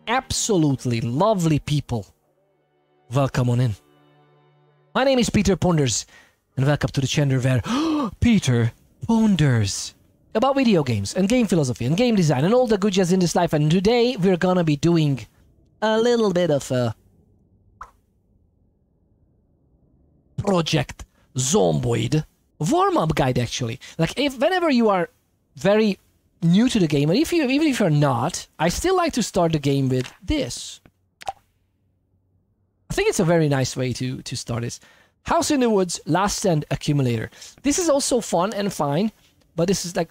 absolutely lovely people. Welcome on in. My name is PeterPonders, and welcome to the channel where PeterPonders about video games and game philosophy and game design and all the good jazz in this life. And today we're gonna be doing a little bit of a Project Zomboid warm-up guide, actually. Like, whenever you are very new to the game, and even if you're not, I still like to start the game with this. I think it's a very nice way to start this. House in the Woods, Last Stand Accumulator. This is also fun and fine, but this is like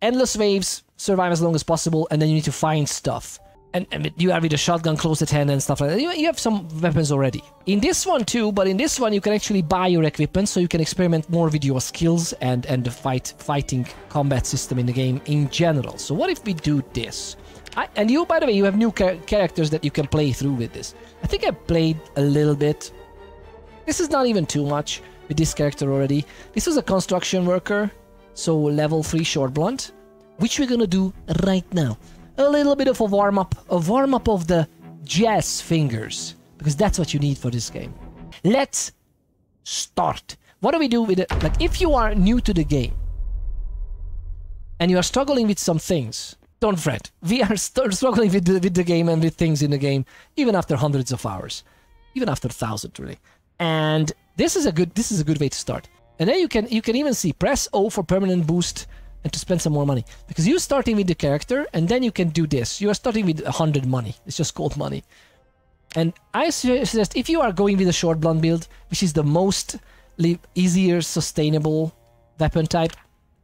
endless waves, survive as long as possible, and then you need to find stuff. And you have with a shotgun close at hand and stuff like that. You have some weapons already. In this one too, but in this one you can actually buy your equipment, so you can experiment more with your skills and the fighting combat system in the game in general. So what if we do this? And you, by the way, you have new characters that you can play through with this. I think I played a little bit. This is not even too much with this character already. This was a construction worker, so level 3 short blunt, which we're gonna do right now. A little bit of a warm-up of the jazz fingers, because that's what you need for this game. Let's start. What do we do with it? Like, if you are new to the game and you are struggling with some things, don't fret. We are struggling with the game and with things in the game, even after hundreds of hours, even after 1,000 really. And this is a good way to start. And then you can even see press O for permanent boost and to spend some more money, because you're starting with the character and then you can do this. You are starting with 100 money. It's just called money. And I suggest, if you are going with a short blunt build, which is the most easier sustainable weapon type,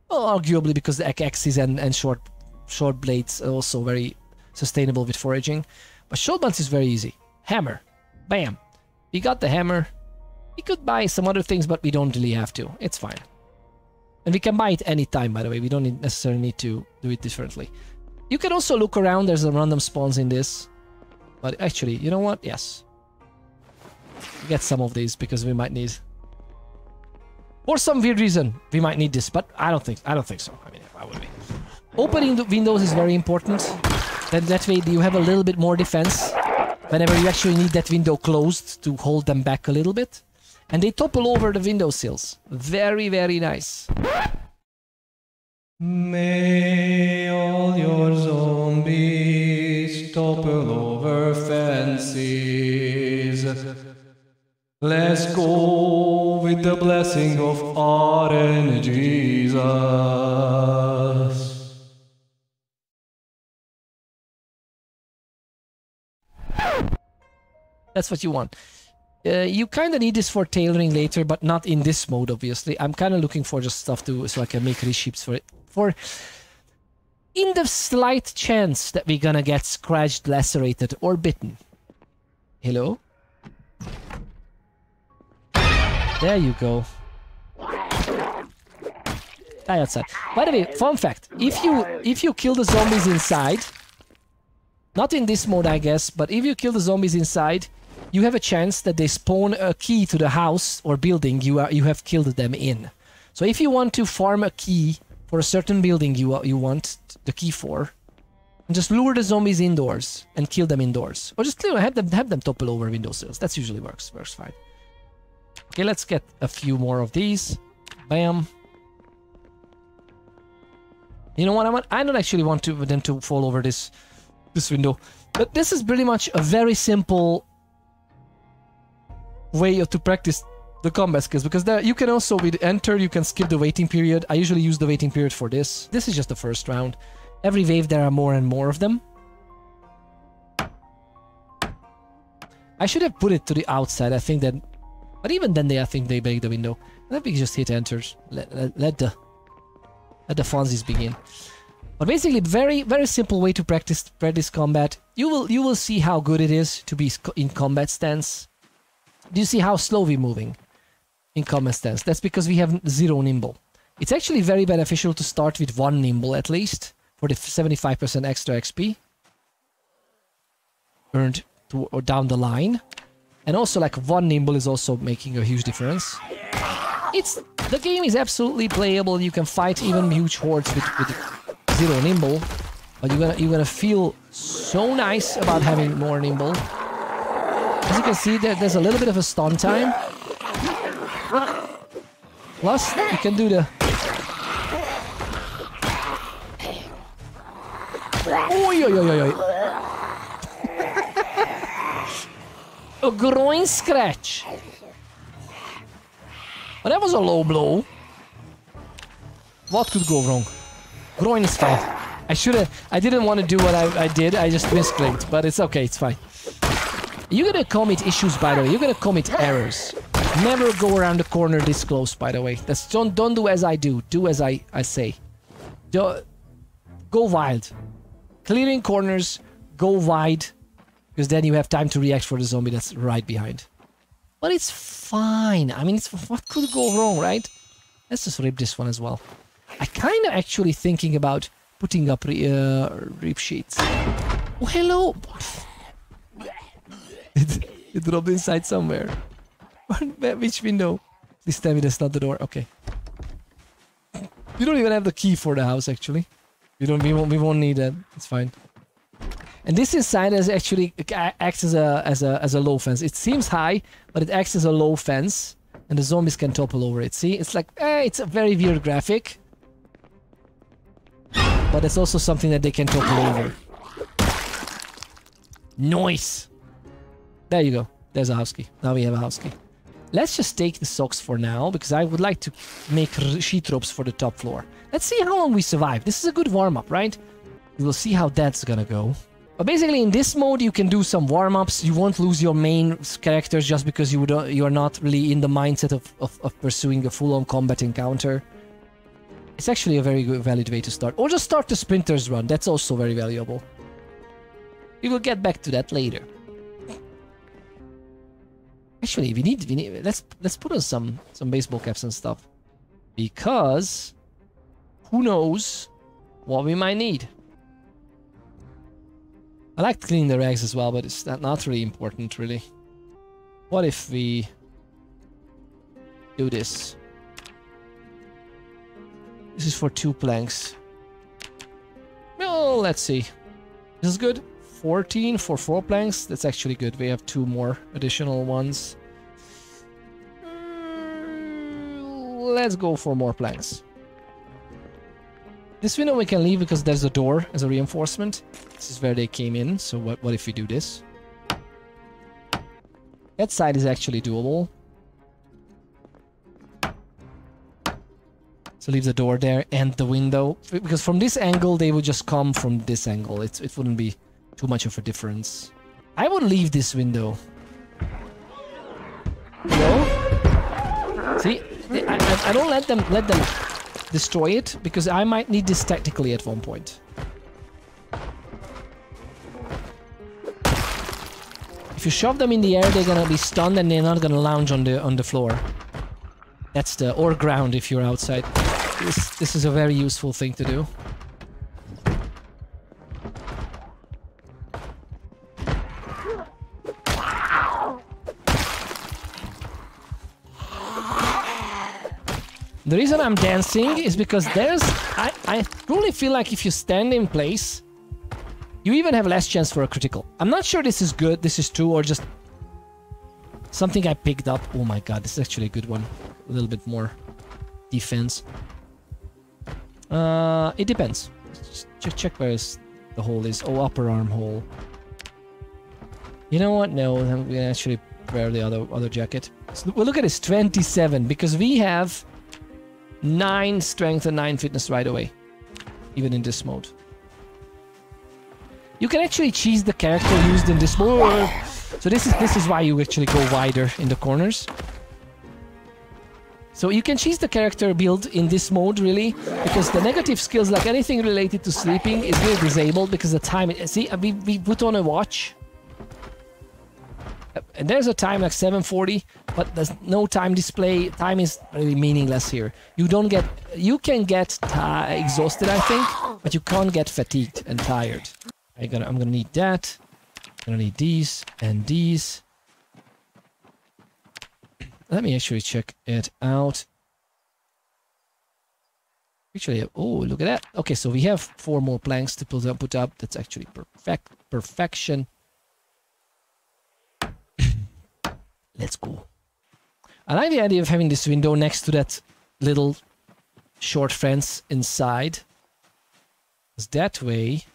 well, arguably because the axes and short blades are also very sustainable with foraging, but short blunts is very easy. Hammer, bam, we got the hammer. We could buy some other things, but we don't really have to. It's fine. And we can buy it anytime, by the way. We don't necessarily need to do it differently. You can also look around. There's some random spawns in this. But actually, you know what? Yes. Get some of these because we might need... For some weird reason, we might need this. But I don't think so. I mean, why would we? Opening the windows is very important. Then that way you have a little bit more defense whenever you actually need that window closed to hold them back a little bit. And they topple over the windowsills. Very, very nice. May all your zombies topple over fences. Let's go with the blessing of RN Jesus. That's what you want. You kind of need this for tailoring later, but not in this mode, obviously. I'm kind of looking for just stuff so I can make reshapes for it. In the slight chance that we're gonna get scratched, lacerated, or bitten. Hello? There you go. Die outside. By the way, fun fact. If you kill the zombies inside, not in this mode, I guess, but if you kill the zombies inside, you have a chance that they spawn a key to the house or building you have killed them in. So if you want to farm a key for a certain building you want the key for, just lure the zombies indoors and kill them indoors, or just have them topple over windowsills. That usually works fine. Okay, let's get a few more of these. Bam. You know what? I don't actually want them to fall over this window, but this is pretty much a very simple way to practice the combat skills, because there you can also with enter you can skip the waiting period. I usually use the waiting period for this. This is just the first round. Every wave there are more and more of them. I should have put it to the outside. I think that, but even then I think they break the window. Let me just hit enter. Let the funsies begin. But basically, very simple way to practice combat. You will see how good it is to be in combat stance. Do you see how slow we're moving in combat stance? That's because we have 0 nimble. It's actually very beneficial to start with 1 nimble at least for the 75% extra XP earned or down the line. And also, like, 1 nimble is also making a huge difference. The game is absolutely playable. You can fight even huge hordes with 0 nimble. But you're gonna feel so nice about having more nimble. As you can see, there's a little bit of a stun time. Plus, you can do the... Oi, oi, oi, oi, oi. A groin scratch. But that was a low blow. What could go wrong? Groin is fine. I didn't want to do what I did. I just misclicked, but it's okay. It's fine. You're gonna commit issues, by the way. You're gonna commit errors. Never go around the corner this close, by the way. That's, don't do as I do. Do as I say. Go wild. Clearing corners, go wide. Because then you have time to react for the zombie that's right behind. But it's fine. I mean, what could go wrong, right? Let's just rip this one as well. I kind of actually thinking about putting up rip sheets. Oh, hello! It dropped inside somewhere. Which window? Please tell me that's not the door. Okay. We don't even have the key for the house, actually. We won't need that. It's fine. And this inside is actually acts as a low fence. It seems high, but it acts as a low fence, and the zombies can topple over it. See, it's like it's a very weird graphic, but it's also something that they can topple over. Nice. There you go. There's a house key. Now we have a house key. Let's just take the socks for now, because I would like to make sheet ropes for the top floor. Let's see how long we survive. This is a good warm-up, right? We will see how that's gonna go. But basically, in this mode, you can do some warm-ups. You won't lose your main characters just because you're not really in the mindset of pursuing a full-on combat encounter. It's actually a very good, valid way to start. Or just start the Sprinters run. That's also very valuable. We will get back to that later. Actually, we need let's put on some baseball caps and stuff, because who knows what we might need. I like cleaning the rags as well, but it's not really important, really. What if we do this? This is for 2 planks. Well, let's see. This is good. 14 for 4 planks. That's actually good. We have 2 more additional ones. Let's go for more planks. This window we can leave because there's a door as a reinforcement. This is where they came in. So what if we do this? That side is actually doable. So leave the door there and the window, because from this angle they would just come from this angle. It wouldn't be too much of a difference. I would leave this window. No? See, I don't let them destroy it, because I might need this tactically at one point. If you shove them in the air, they're gonna be stunned and they're not gonna lounge on the floor. That's the or ground if you're outside. This is a very useful thing to do. The reason I'm dancing is because I truly feel like if you stand in place, you even have less chance for a critical. I'm not sure this is good, this is true, or just something I picked up. Oh my god, this is actually a good one. A little bit more defense. It depends. Just check where the hole is. Oh, upper arm hole. You know what? No, I'm gonna actually wear the other jacket. So, well, look at this, 27, because we have 9 strength and 9 fitness right away, even in this mode. You can actually cheese the character used in this mode. So this is why you actually go wider in the corners. So you can cheese the character build in this mode, really, because the negative skills, like anything related to sleeping, is really disabled because the time. See, we put on a watch, and there's a time like 7:40, but there's no time display. Time is really meaningless here. You can get exhausted, I think, but you can't get fatigued and tired. I'm gonna need that. I'm gonna need these and these. Let me actually check it out. Actually, oh, look at that. Okay, so we have 4 more planks to put up. That's actually perfection. Let's go. I like the idea of having this window next to that little short fence inside. Because that way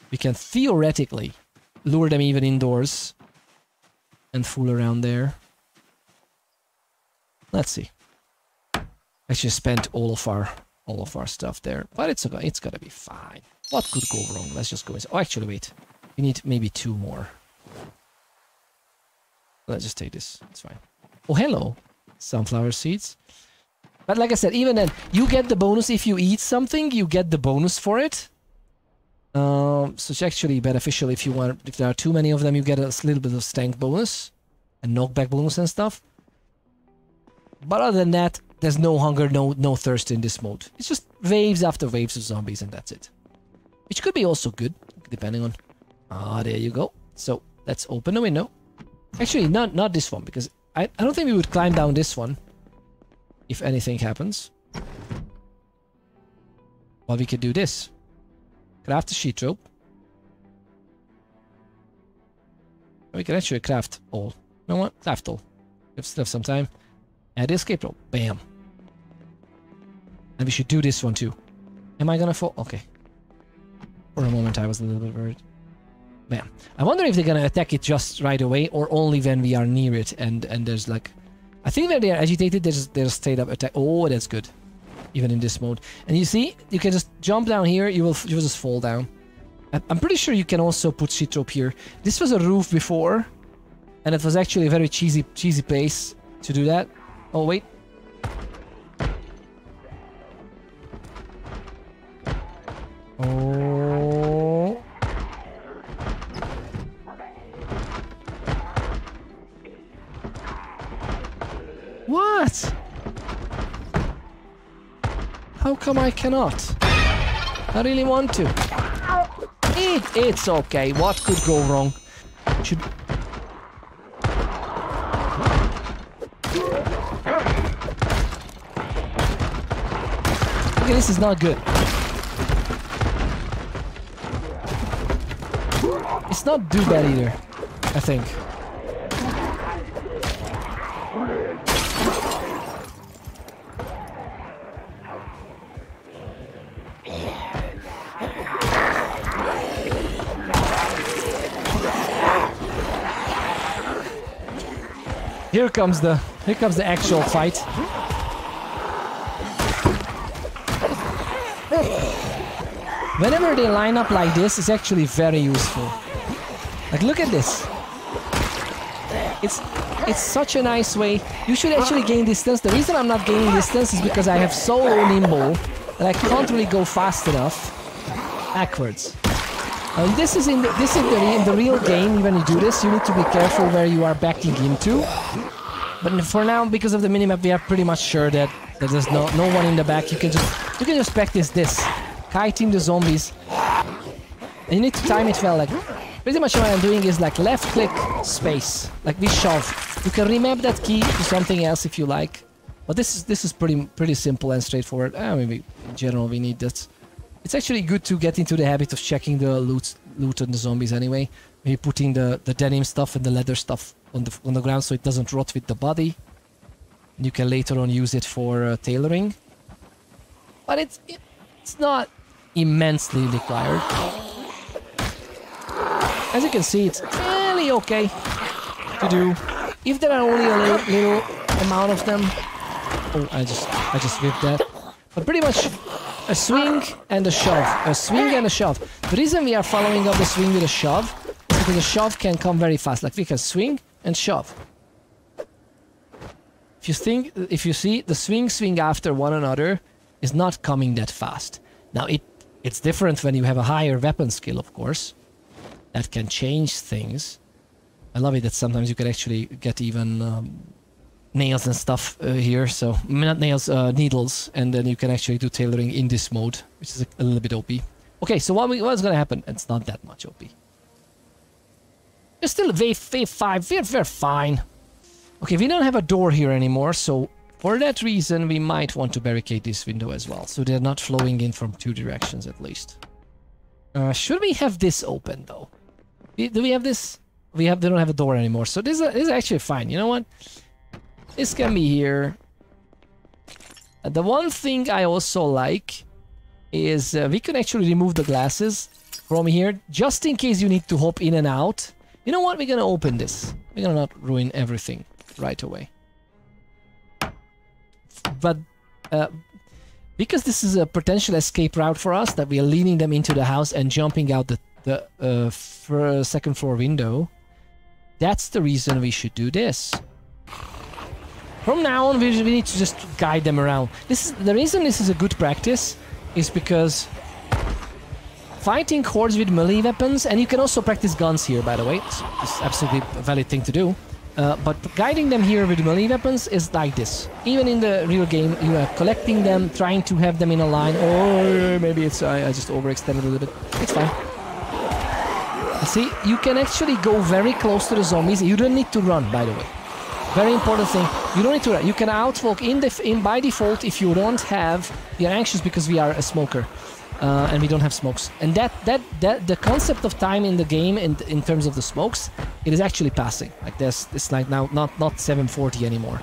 we can theoretically lure them even indoors and fool around there. Let's see. Actually spent all of our stuff there, but it's gonna be fine. What could go wrong? Let's just go inside. Oh, actually, wait. We need maybe 2 more. Let's just take this. It's fine. Oh, hello. Sunflower seeds. But like I said, even then, you get the bonus if you eat something. You get the bonus for it. So it's actually beneficial if you want. If there are too many of them, you get a little bit of stank bonus and knockback bonus and stuff. But other than that, there's no hunger, no thirst in this mode. It's just waves after waves of zombies, and that's it. Which could be also good, depending on... Ah, there you go. So, let's open the window. Actually, not this one, because I don't think we would climb down this one if anything happens. Well, we could do this. Craft a sheet rope. We can actually craft all. You know what? Craft all. We still have some time. Add the escape rope. Bam. And we should do this one too. Am I gonna fall? Okay. For a moment I was a little bit worried. Bam. I wonder if they're gonna attack it just right away or only when we are near it and there's like... I think when they are agitated, they're straight up attack. Oh, that's good. Even in this mode. And you see, you can just jump down here, you will just fall down. I'm pretty sure you can also put sheet rope here. This was a roof before, and it was actually a very cheesy place to do that. Oh, wait. Oh. What? How come I cannot? I really want to. It's okay. What could go wrong? Should... Okay, this is not good. It's not too bad either, I think. Here comes the actual fight. Whenever they line up like this, it's actually very useful. Like, look at this. It's such a nice way. You should actually gain distance. The reason I'm not gaining distance is because I have so nimble that I can't really go fast enough backwards. This is in the real game. When you do this, you need to be careful where you are backing into. But for now, because of the minimap, we are pretty much sure that there's no one in the back. You can just practice this, kiting the zombies. And you need to time it well. Like, pretty much what I'm doing is like left click space, like we shove. You can remap that key to something else if you like. But this is pretty simple and straightforward. Maybe in general we need that. It's actually good to get into the habit of checking the loot on the zombies anyway. Maybe putting the denim stuff and the leather stuff on the ground so it doesn't rot with the body. And you can later on use it for tailoring. But it's not immensely required. As you can see, it's fairly okay to do. If there are only a little amount of them. Oh, I just whipped that. But pretty much a swing and a shove. A swing and a shove. The reason we are following up the swing with a shove is because the shove can come very fast. Like we can swing and shove. If you see, the swing after one another is not coming that fast. Now it's different when you have a higher weapon skill, of course. That can change things. I love it that sometimes you can actually get even nails and stuff here. So, not nails, needles. And then you can actually do tailoring in this mode, which is a little bit OP. Okay, so what's gonna happen? It's not that much OP. It's still wave 5. We're fine. Okay, we don't have a door here anymore, so For that reason, we might want to barricade this window as well, so they're not flowing in from 2 directions at least. Should we have this open though? Do we have this? They don't have a door anymore, so this is actually fine. You know what? This can be here. The one thing I also like is we can actually remove the glasses from here, just in case you need to hop in and out. You know what? We're gonna open this. We're gonna not ruin everything right away. But because this is a potential escape route for us, that we are leading them into the house and jumping out the second floor window, that's the reason we should do this. From now on, we need to just guide them around. The reason this is a good practice is because fighting hordes with melee weapons, and you can also practice guns here, by the way. It's absolutely a valid thing to do. But guiding them here with melee weapons is like this. Even in the real game, you are collecting them, trying to have them in a line. Or maybe it's I just overextended a little bit. It's fine. See, you can actually go very close to the zombies. You don't need to run, by the way. Very important thing. You don't need to run. You can outwalk by default if you don't have. You're anxious because we are a smoker. And we don't have smokes, and the concept of time in the game in terms of the smokes, it is actually passing. Like it's like now not 740 anymore.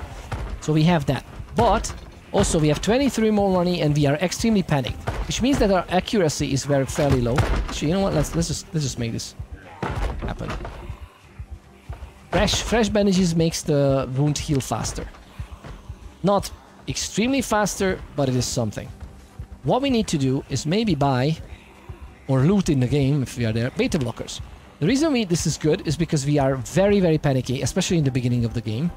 So we have that, but also we have 23 more money, and we are extremely panicked, which means that our accuracy is fairly low. Actually, you know what? Let's just make this happen. Fresh bandages makes the wound heal faster. Not extremely faster, but it is something. What we need to do is maybe buy or loot in the game, if we are there, beta blockers. The reason this is good is because we are very, very panicky, especially in the beginning of the game.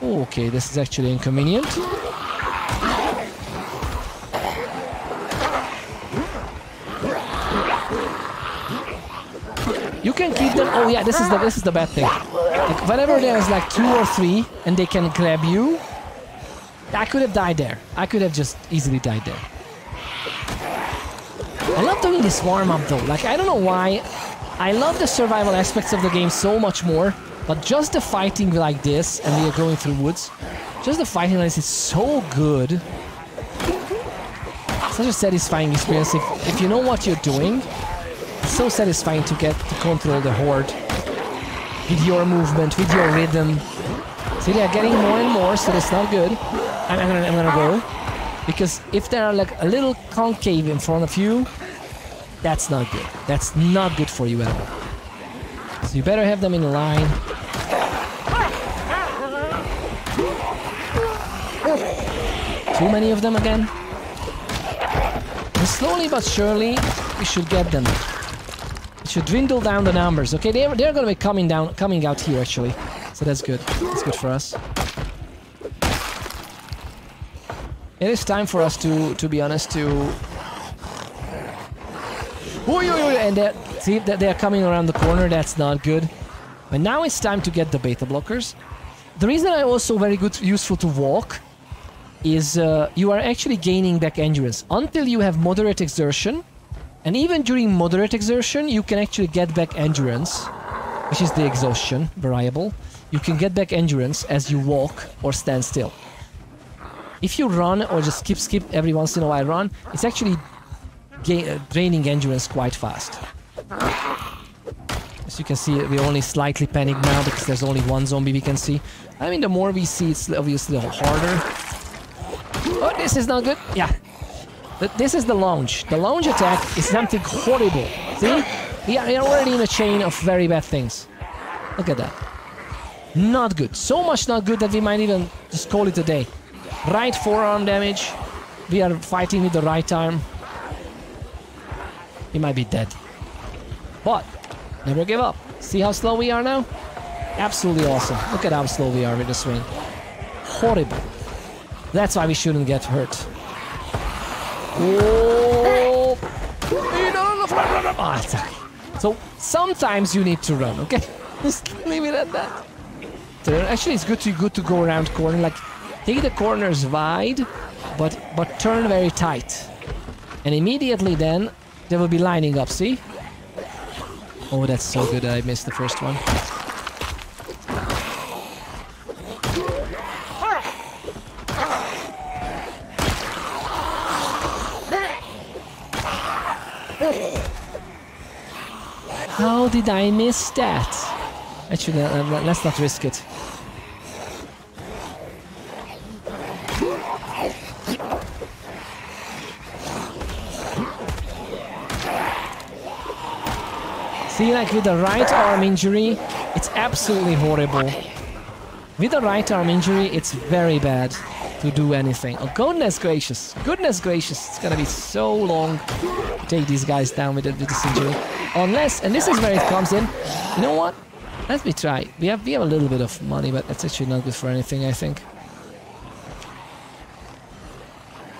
Okay, this is actually inconvenient. You can keep them. Oh yeah, this is the bad thing. Like, whenever there's like 2 or 3 and they can grab you, I could have died there. I could have just easily died there. I love doing this warm-up though. Like, I don't know why. I love the survival aspects of the game so much more, but just the fighting like this, and we are going through woods, just the fighting like this is so good. Such a satisfying experience. If you know what you're doing, it's so satisfying to get to control the horde with your movement, with your rhythm. See, they are getting more and more, so that's not good. I'm gonna go, because if they are like a little concave in front of you, that's not good. That's not good for you at all. So you better have them in a line. Too many of them again. And slowly but surely, we should get them. We should dwindle down the numbers. Okay, they're gonna be coming out here actually. So that's good. That's good for us. It is time for us to be honest, to... And see, they are coming around the corner, that's not good. But now it's time to get the beta blockers. The reason I'm also useful to walk is you are actually gaining back endurance. Until you have moderate exertion, and even during moderate exertion, you can actually get back endurance, which is the exhaustion variable. You can get back endurance as you walk or stand still. If you run or just skip every once in a while run, it's actually draining endurance quite fast. As you can see, we're only slightly panicked now because there's only one zombie we can see. I mean, the more we see, it's obviously harder. Oh, this is not good. Yeah. This is the lunge. The lunge attack is something horrible. See? We are already in a chain of very bad things. Look at that. Not good. So much not good that we might even just call it a day. Right forearm damage. We are fighting with the right arm. He might be dead. But never give up. See how slow we are now? Absolutely awesome. Look at how slow we are with the swing. Horrible. That's why we shouldn't get hurt. Oh! So sometimes you need to run, okay? Just leave it at that. So actually, it's good to go around corner. Like, take the corners wide, but turn very tight. And immediately then, they will be lining up, see? Oh, that's so good that I missed the first one. How did I miss that? Actually, let's not risk it. See, like with the right arm injury, it's absolutely horrible. With the right arm injury, it's very bad to do anything. Oh, goodness gracious. Goodness gracious. It's gonna be so long to take these guys down with this injury. Unless, and this is where it comes in. You know what? Let me try. We have a little bit of money, but that's actually not good for anything, I think.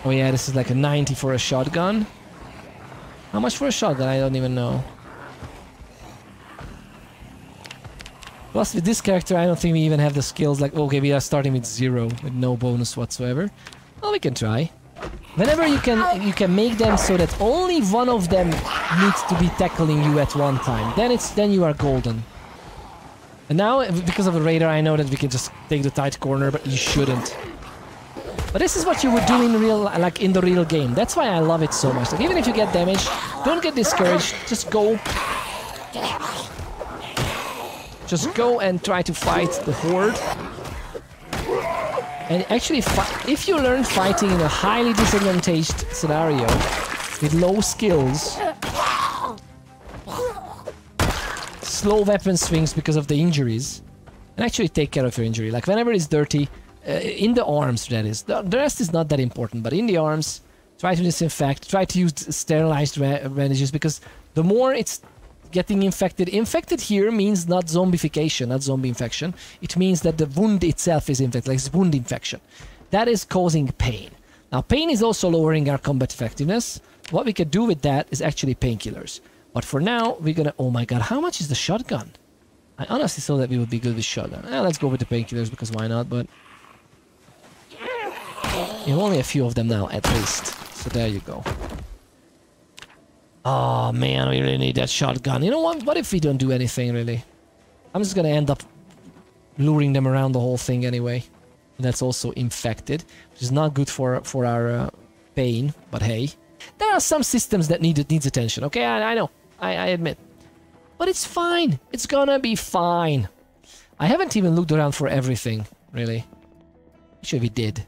Oh yeah, this is like a 90 for a shotgun. How much for a shotgun? I don't even know. Plus, with this character, I don't think we even have the skills. Like, okay, we are starting with 0, with no bonus whatsoever. Well, we can try. Whenever you can make them so that only one of them needs to be tackling you at one time. Then you are golden. And now, because of the radar, I know that we can just take the tight corner, but you shouldn't. But this is what you would do in the real game. That's why I love it so much. Like, even if you get damaged, don't get discouraged. Just go. Just go and try to fight the horde. And actually, if you learn fighting in a highly disadvantaged scenario with low skills, slow weapon swings because of the injuries, and actually take care of your injury. Like whenever it's dirty, in the arms, that is. The rest is not that important, but in the arms, try to disinfect. Try to use sterilized bandages, because the more it's getting infected. Infected here means not zombification, not zombie infection. It means that the wound itself is infected, like it's wound infection. That is causing pain. Now, pain is also lowering our combat effectiveness. What we can do with that is actually painkillers. But for now, we're gonna... Oh my god, how much is the shotgun? I honestly thought that we would be good with shotgun. Let's go with the painkillers, because why not, but... You have only a few of them now, at least. So there you go. Oh man, we really need that shotgun. You know what? What if we don't do anything, really? I'm just gonna end up luring them around the whole thing anyway. And that's also infected, which is not good for our pain, but hey. There are some systems that needs attention, okay? I know. I admit. But it's fine. It's gonna be fine. I haven't even looked around for everything, really. Actually, we did.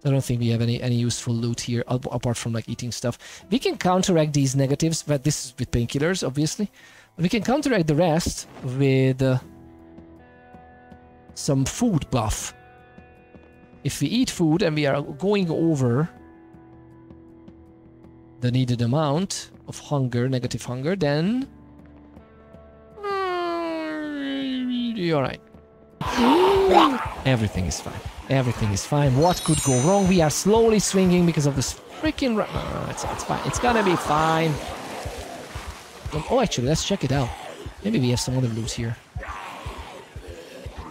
I don't think we have any useful loot here, apart from like eating stuff. We can counteract these negatives, but this is with painkillers, obviously. But we can counteract the rest with some food buff. If we eat food and we are going over the needed amount of hunger, negative hunger, then you're right. Everything is fine. Everything is fine. What could go wrong? We are slowly swinging because of this freaking... it's fine. It's gonna be fine. Oh, actually, let's check it out. Maybe we have some other loot here.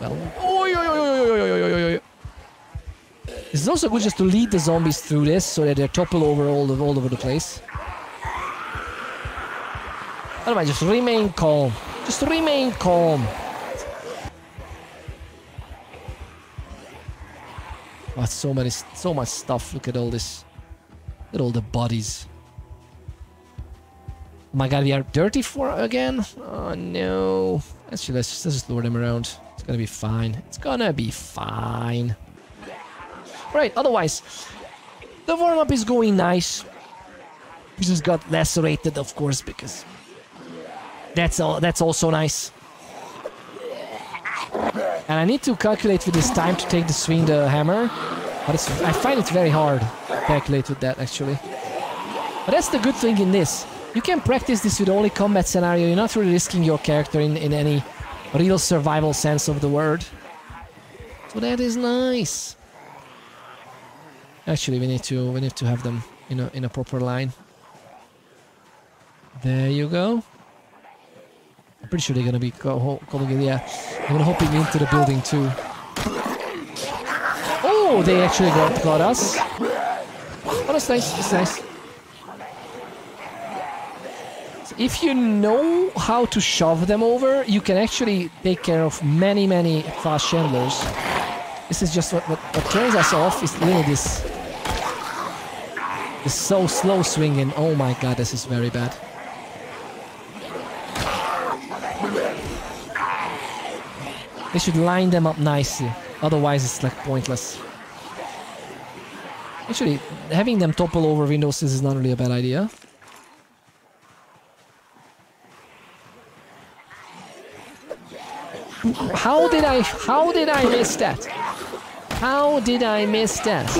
Well... This is also good just to lead the zombies through this so that they topple over all over the place. Otherwise, just remain calm. Just remain calm. Oh, so much stuff. Look at all this. Look at all the bodies. Oh my god, we are dirty again? Oh no. Actually, let's just lure them around. It's gonna be fine. It's gonna be fine. Right, otherwise, the warm-up is going nice. We just got lacerated, of course, because that's also nice. And I need to calculate with this time to take the swing the hammer. But I find it very hard to calculate with that, actually. But that's the good thing in this. You can practice this with only combat scenario. You're not really risking your character in any real survival sense of the word. So that is nice. Actually, we need to have them in a proper line. There you go. I'm pretty sure they're gonna be coming in. Yeah, they're gonna hop into the building too. Oh, they actually got us. Oh, that's nice. That's nice. So if you know how to shove them over, you can actually take care of many fast shandlers. This is just what turns us off is really this It's so slow swinging. Oh my god, this is very bad. They should line them up nicely. Otherwise, it's like pointless. Actually, having them topple over windows is not really a bad idea. How did I miss that? How did I miss that?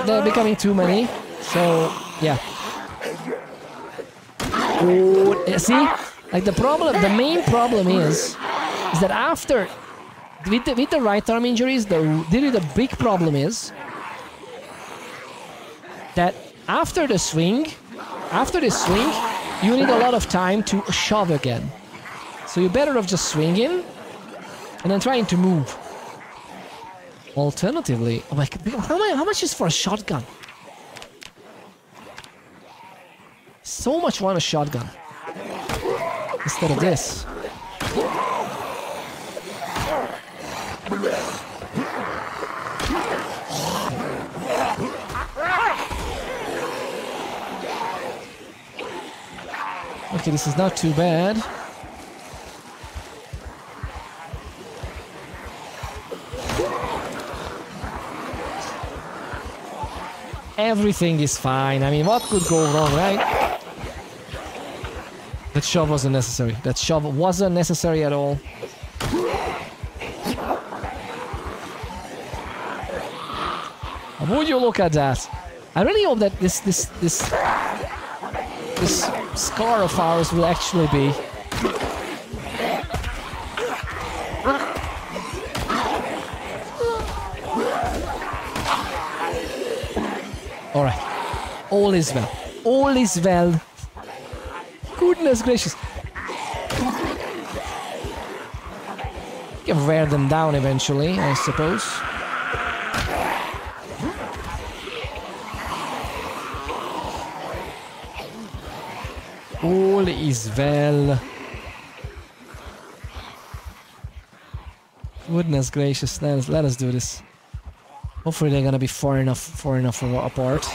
They're becoming too many. So, yeah. Oh, see? Like the main problem is that after with the right arm injuries, the big problem is that after this swing, you need a lot of time to shove again. So you're better off just swinging and then trying to move. Alternatively, oh my god, how much is for a shotgun? So much for a shotgun instead of this. Okay, this is not too bad. Everything is fine. I mean, what could go wrong, right? That shove wasn't necessary. That shove wasn't necessary at all. Would you look at that? I really hope that this scar of ours will actually be alright. All is well. All is well. Goodness gracious. You can wear them down eventually, I suppose. All is well. Goodness gracious, let us do this. Hopefully they're gonna be far enough apart.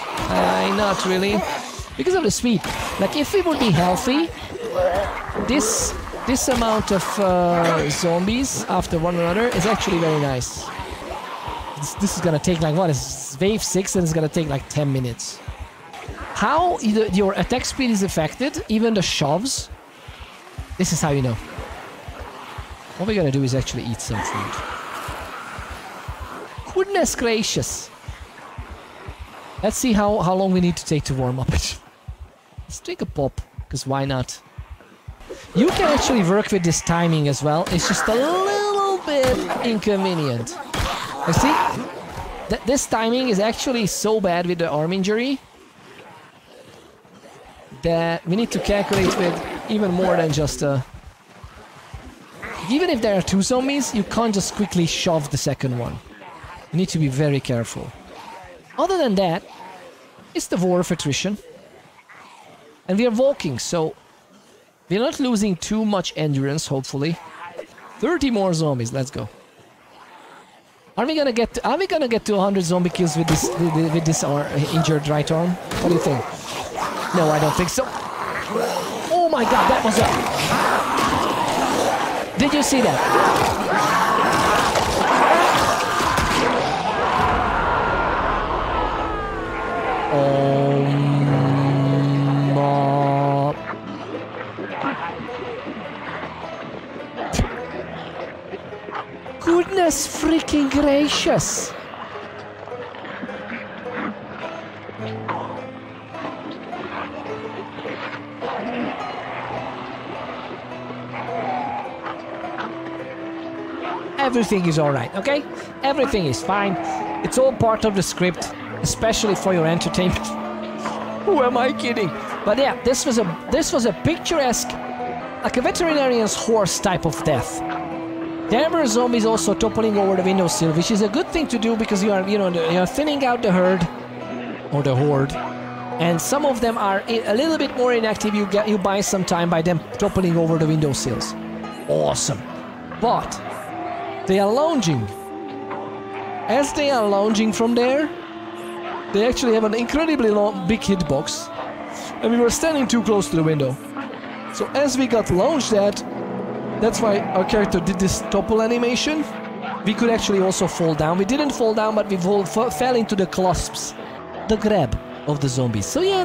Not really. Because of the speed. Like if it would be healthy, this amount of zombies after one another is actually very nice. This is gonna take like what? It's wave 6 and it's gonna take like 10 minutes. How your attack speed is affected, even the shoves, this is how you know. What we're gonna do is actually eat some food. Goodness gracious. Let's see how long we need to take to warm up. Let's take a pop, because why not? You can actually work with this timing as well. It's just a little bit inconvenient. You see? This timing is actually so bad with the arm injury that we need to calculate with even more than just a... Even if there are 2 zombies, you can't just quickly shove the second one. You need to be very careful. Other than that, it's the war of attrition. And we are walking, so we're not losing too much endurance, hopefully. 30 more zombies, let's go. Are we gonna get to 100 zombie kills with this injured right arm? What do you think? No, I don't think so. Oh my god, that was a... Did you see that? Goodness freaking gracious! Everything is alright, okay? Everything is fine. It's all part of the script, especially for your entertainment. Who am I kidding? But yeah, this was a picturesque, like a veterinarian's horse type of death. There were zombies also toppling over the windowsill, which is a good thing to do because you are thinning out the herd or the horde, and some of them are a little bit more inactive. You buy some time by them toppling over the windowsills. Awesome, but they are lounging as they are lounging from there, they actually have an incredibly big hitbox, and we were standing too close to the window. So as we got launched at, that's why our character did this topple animation. We could actually also fall down. We didn't fall down, but we fell into the clasps, the grab of the zombies. So yeah,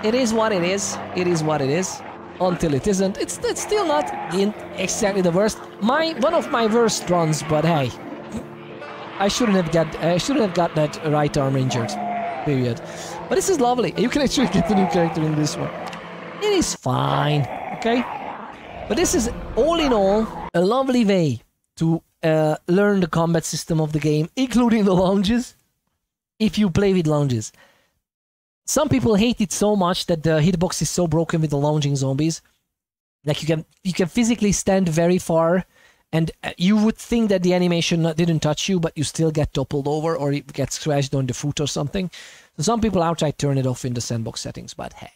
it is what it is. It is what it is. Until it isn't. It's still not exactly the worst. One of my worst runs, but hey. I shouldn't have got that right arm injured. Period. But this is lovely. You can actually get the new character in this one. It is fine. Okay? But this is, all in all, a lovely way to learn the combat system of the game, including the lounges, if you play with lounges. Some people hate it so much that the hitbox is so broken with the lounging zombies. Like you can physically stand very far, and you would think that the animation didn't touch you, but you still get toppled over or you get scratched on the foot or something. So some people outright turn it off in the sandbox settings, but hey.